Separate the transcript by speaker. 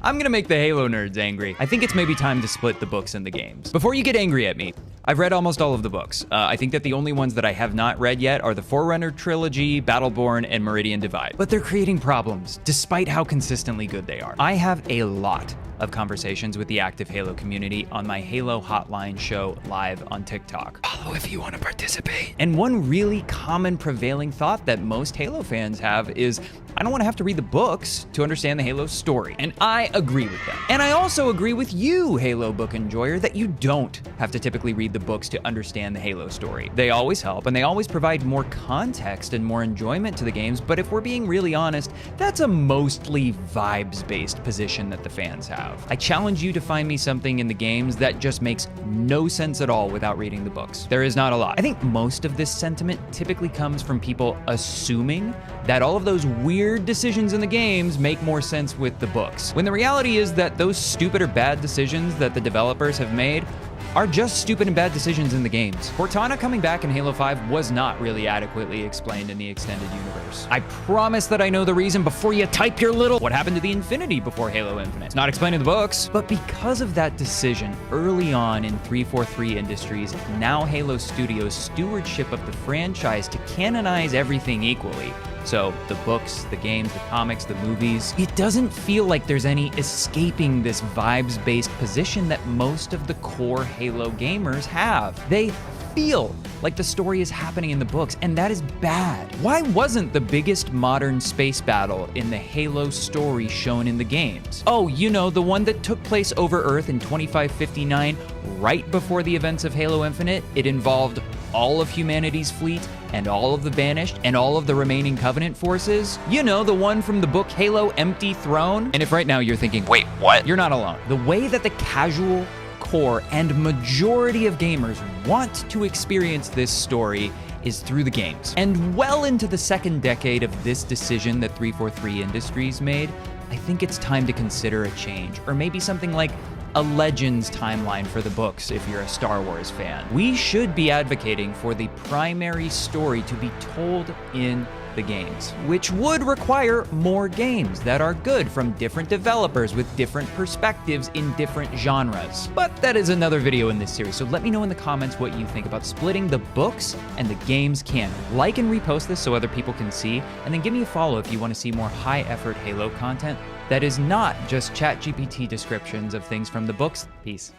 Speaker 1: I'm gonna make the Halo nerds angry. I think it's maybe time to split the books and the games. Before you get angry at me, I've read almost all of the books. I think that the only ones that I have not read yet are the Forerunner trilogy, Battleborn, and Meridian Divide. But they're creating problems, despite how consistently good they are. I have a lot of conversations with the active Halo community on my Halo Hotline show live on TikTok. Follow if you want to participate. And one really common prevailing thought that most Halo fans have is, I don't want to have to read the books to understand the Halo story. And I agree with them. And I also agree with you, Halo book enjoyer, that you don't have to typically read the books to understand the Halo story. They always help, and they always provide more context and more enjoyment to the games, but if we're being really honest, that's a mostly vibes-based position that the fans have. I challenge you to find me something in the games that just makes no sense at all without reading the books. There is not a lot. I think most of this sentiment typically comes from people assuming that all of those weird decisions in the games make more sense with the books, when the reality is that those stupid or bad decisions that the developers have made are just stupid and bad decisions in the games. Cortana coming back in Halo 5 was not really adequately explained in the extended universe. I promise that I know the reason before you type your little what happened to the Infinity before Halo Infinite. It's not explained in the books. But because of that decision early on in 343 Industries, now Halo Studios' stewardship of the franchise to canonize everything equally, so the books, the games, the comics, the movies, it doesn't feel like there's any escaping this vibes-based position that most of the core Halo gamers have. They feel like the story is happening in the books, and that is bad. Why wasn't the biggest modern space battle in the Halo story shown in the games? Oh, you know, the one that took place over Earth in 2559, right before the events of Halo Infinite. It involved all of humanity's fleet and all of the Banished and all of the remaining Covenant forces. You know, the one from the book Halo Empty Throne. And if right now you're thinking, wait, what? You're not alone. The way that the casual core and majority of gamers want to experience this story is through the games. And well into the second decade of this decision that 343 Industries made, I think it's time to consider a change, or maybe something like a Legends timeline for the books if you're a Star Wars fan. We should be advocating for the primary story to be told in the games, which would require more games that are good from different developers with different perspectives in different genres. But that is another video in this series, so let me know in the comments what you think about splitting the books and the games canon. Like and repost this so other people can see, and then give me a follow if you want to see more high-effort Halo content that is not just ChatGPT descriptions of things from the books. Peace.